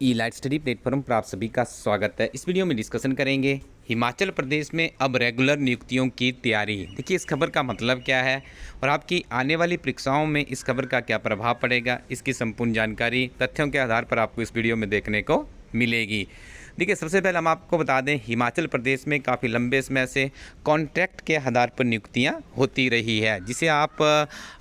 ई light study platform पर आप सभी का स्वागत है। इस वीडियो में डिस्कशन करेंगे हिमाचल प्रदेश में अब रेगुलर नियुक्तियों की तैयारी। देखिए इस खबर का मतलब क्या है और आपकी आने वाली परीक्षाओं में इस खबर का क्या प्रभाव पड़ेगा, इसकी संपूर्ण जानकारी तथ्यों के आधार पर आपको इस वीडियो में देखने को मिलेगी। देखिए सबसे पहले हम आपको बता दें, हिमाचल प्रदेश में काफ़ी लंबे समय से कॉन्ट्रैक्ट के आधार पर नियुक्तियाँ होती रही है, जिसे आप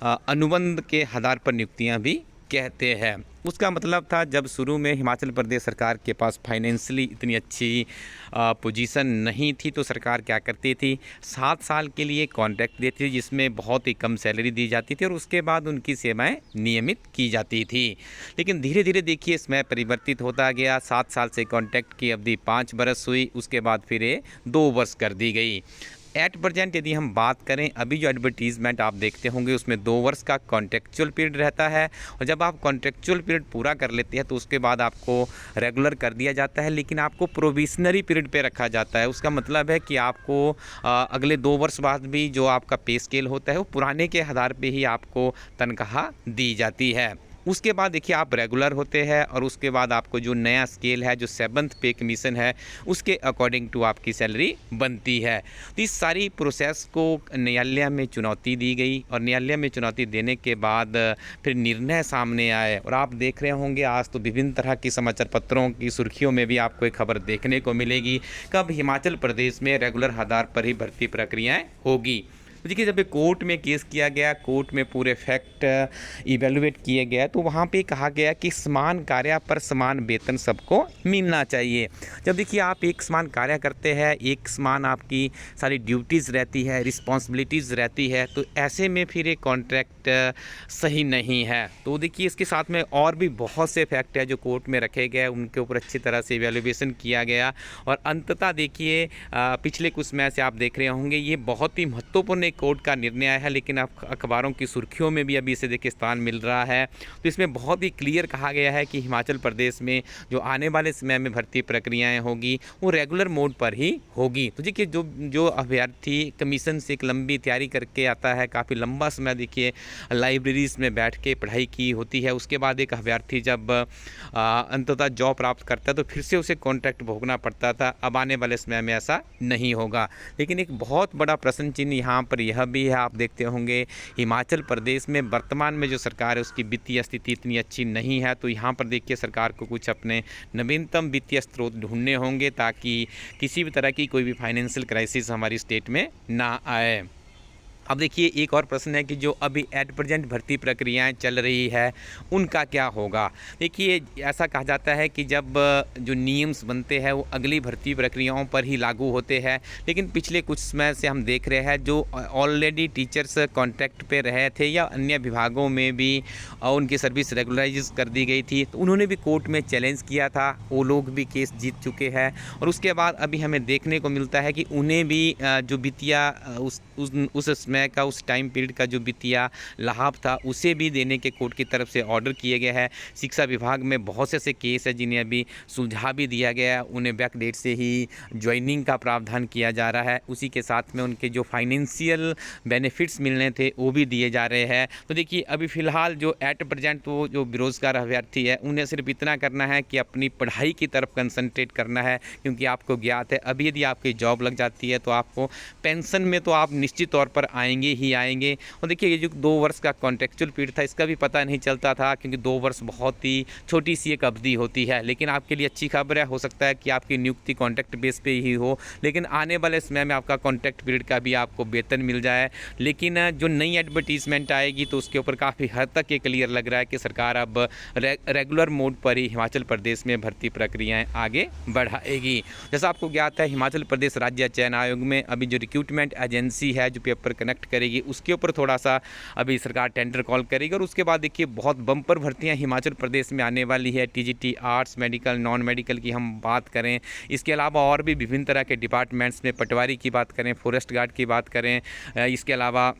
अनुबंध के आधार पर नियुक्तियाँ भी कहते हैं। उसका मतलब था जब शुरू में हिमाचल प्रदेश सरकार के पास फाइनेंशियली इतनी अच्छी पोजीशन नहीं थी तो सरकार क्या करती थी, 7 साल के लिए कॉन्ट्रैक्ट देती थी जिसमें बहुत ही कम सैलरी दी जाती थी और उसके बाद उनकी सेवाएं नियमित की जाती थी। लेकिन धीरे धीरे देखिए समय परिवर्तित होता गया। 7 साल से कॉन्ट्रैक्ट की अवधि 5 बरस हुई, उसके बाद फिर ये 2 वर्ष कर दी गई। एट प्रेजेंट यदि हम बात करें, अभी जो एडवर्टीज़मेंट आप देखते होंगे उसमें 2 वर्ष का कॉन्ट्रेक्चुअल पीरियड रहता है और जब आप कॉन्ट्रेक्चुअल पीरियड पूरा कर लेते हैं तो उसके बाद आपको रेगुलर कर दिया जाता है, लेकिन आपको प्रोविशनरी पीरियड पे रखा जाता है। उसका मतलब है कि आपको अगले 2 वर्ष बाद भी जो आपका पे स्केल होता है वो पुराने के आधार पे ही आपको तनख्वाह दी जाती है। उसके बाद देखिए आप रेगुलर होते हैं और उसके बाद आपको जो नया स्केल है, जो 7th पे कमीशन है, उसके अकॉर्डिंग टू आपकी सैलरी बनती है। तो इस सारी प्रोसेस को न्यायालय में चुनौती दी गई और न्यायालय में चुनौती देने के बाद फिर निर्णय सामने आए और आप देख रहे होंगे आज तो विभिन्न तरह की समाचार पत्रों की सुर्खियों में भी आपको एक खबर देखने को मिलेगी कब हिमाचल प्रदेश में रेगुलर आधार पर ही भर्ती प्रक्रियाएँ होगी। तो देखिए जब ये कोर्ट में केस किया गया, कोर्ट में पूरे फैक्ट इवेलुएट किए गए तो वहाँ पे कहा गया कि समान कार्य पर समान वेतन सबको मिलना चाहिए। जब देखिए आप एक समान कार्य करते हैं, एक समान आपकी सारी ड्यूटीज़ रहती है, रिस्पॉन्सिबिलिटीज़ रहती है, तो ऐसे में फिर ये कॉन्ट्रैक्ट सही नहीं है। तो देखिए इसके साथ में और भी बहुत से फैक्ट है जो कोर्ट में रखे गए, उनके ऊपर अच्छी तरह से इवेल्युएशन किया गया और अंततः देखिए पिछले कुछ समय से आप देख रहे होंगे ये बहुत ही महत्वपूर्ण कोर्ट का निर्णय है, लेकिन आप अखबारों की सुर्खियों में भी अभी इसे देखिए स्थान मिल रहा है। तो इसमें बहुत ही क्लियर कहा गया है कि हिमाचल प्रदेश में जो आने वाले समय में भर्ती प्रक्रियाएं होगी वो रेगुलर मोड पर ही होगी। तो देखिए जो जो अभ्यर्थी कमीशन से एक लंबी तैयारी करके आता है, काफ़ी लंबा समय देखिए लाइब्रेरीज में बैठ के पढ़ाई की होती है, उसके बाद एक अभ्यर्थी जब अंततः जॉब प्राप्त करता है तो फिर से उसे कॉन्ट्रैक्ट भोगना पड़ता था। अब आने वाले समय में ऐसा नहीं होगा। लेकिन एक बहुत बड़ा प्रश्न चिन्ह यहाँ पर यह भी है, आप देखते होंगे हिमाचल प्रदेश में वर्तमान में जो सरकार है उसकी वित्तीय स्थिति इतनी अच्छी नहीं है। तो यहाँ पर देखिए सरकार को कुछ अपने नवीनतम वित्तीय स्रोत ढूंढने होंगे ताकि किसी भी तरह की कोई भी फाइनेंशियल क्राइसिस हमारी स्टेट में ना आए। अब देखिए एक और प्रश्न है कि जो अभी एट प्रेजेंट भर्ती प्रक्रियाएं चल रही है उनका क्या होगा। देखिए ऐसा कहा जाता है कि जब जो नियम्स बनते हैं वो अगली भर्ती प्रक्रियाओं पर ही लागू होते हैं, लेकिन पिछले कुछ समय से हम देख रहे हैं जो ऑलरेडी टीचर्स कॉन्ट्रैक्ट पे रहे थे या अन्य विभागों में भी उनकी सर्विस रेगुलराइज कर दी गई थी, तो उन्होंने भी कोर्ट में चैलेंज किया था, वो लोग भी केस जीत चुके हैं और उसके बाद अभी हमें देखने को मिलता है कि उन्हें भी जो वित्तीय उस समय का उस टाइम पीरियड का जो वित्तीय लाभ था उसे भी देने के कोर्ट की तरफ से ऑर्डर किए गए हैं। शिक्षा विभाग में बहुत से ऐसे केस है जिन्हें अभी सुलझा भी दिया गया है, उन्हें बैक डेट से ही ज्वाइनिंग का प्रावधान किया जा रहा है, उसी के साथ में उनके जो फाइनेंशियल बेनिफिट्स मिलने थे वो भी दिए जा रहे हैं। तो देखिए अभी फ़िलहाल जो एट प्रेजेंट तो जो बेरोज़गार अभ्यर्थी है उन्हें सिर्फ इतना करना है कि अपनी पढ़ाई की तरफ कंसंट्रेट करना है, क्योंकि आपको ज्ञात है अभी यदि आपकी जॉब लग जाती है तो आपको पेंशन में तो आप निश्चित तौर पर आएंगे ही आएंगे। और देखिए ये जो 2 वर्ष का कॉन्ट्रेक्चुअल पीरियड था इसका भी पता नहीं चलता था, क्योंकि 2 वर्ष बहुत ही छोटी सी एक अवधि होती है। लेकिन आपके लिए अच्छी खबर है, हो सकता है कि आपकी नियुक्ति कॉन्ट्रैक्ट बेस पे ही हो, लेकिन आने वाले समय में आपका कॉन्ट्रैक्ट पीरियड का भी आपको वेतन मिल जाए। लेकिन जो नई एडवर्टीजमेंट आएगी तो उसके ऊपर काफ़ी हद तक ये क्लियर लग रहा है कि सरकार अब रेगुलर मोड पर ही हिमाचल प्रदेश में भर्ती प्रक्रियाएँ आगे बढ़ाएगी। जैसा आपको ज्ञात है हिमाचल प्रदेश राज्य चयन आयोग में अभी जो रिक्रूटमेंट एजेंसी है जो पेपर कनेक्ट करेगी उसके ऊपर थोड़ा सा अभी सरकार टेंडर कॉल करेगी और उसके बाद देखिए बहुत बम्पर भर्तियां हिमाचल प्रदेश में आने वाली है। TGT, arts, medical, non medical की हम बात करें, इसके अलावा और भी विभिन्न तरह के डिपार्टमेंट्स में पटवारी की बात करें, फॉरेस्ट गार्ड की बात करें, इसके अलावा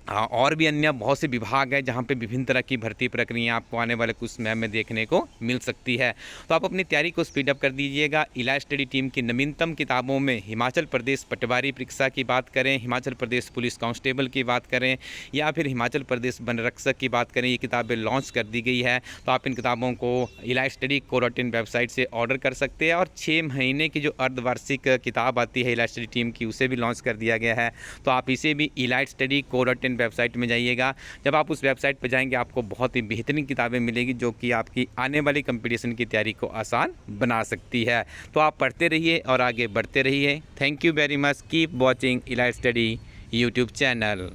हाँ, और भी अन्य बहुत से विभाग हैं जहाँ पे विभिन्न तरह की भर्ती प्रक्रिया आपको आने वाले कुछ समय में देखने को मिल सकती है। तो आप अपनी तैयारी को स्पीड अप कर दीजिएगा। इलाइट स्टडी टीम की नवीनतम किताबों में हिमाचल प्रदेश पटवारी परीक्षा की बात करें, हिमाचल प्रदेश पुलिस कांस्टेबल की बात करें या फिर हिमाचल प्रदेश वन रक्षक की बात करें, ये किताबें लॉन्च कर दी गई है। तो आप इन किताबों को इलाइट स्टडी को.इन वेबसाइट से ऑर्डर कर सकते हैं। और 6 महीने की जो अर्धवार्षिक किताब आती है इलाइट स्टडी टीम की, उसे भी लॉन्च कर दिया गया है। तो आप इसे भी इलाइट स्टडी को.इन वेबसाइट में जाइएगा। जब आप उस वेबसाइट पर जाएंगे आपको बहुत ही बेहतरीन किताबें मिलेगी जो कि आपकी आने वाली कंपटीशन की तैयारी को आसान बना सकती है। तो आप पढ़ते रहिए और आगे बढ़ते रहिए। Thank you very much. Keep watching elite study YouTube channel.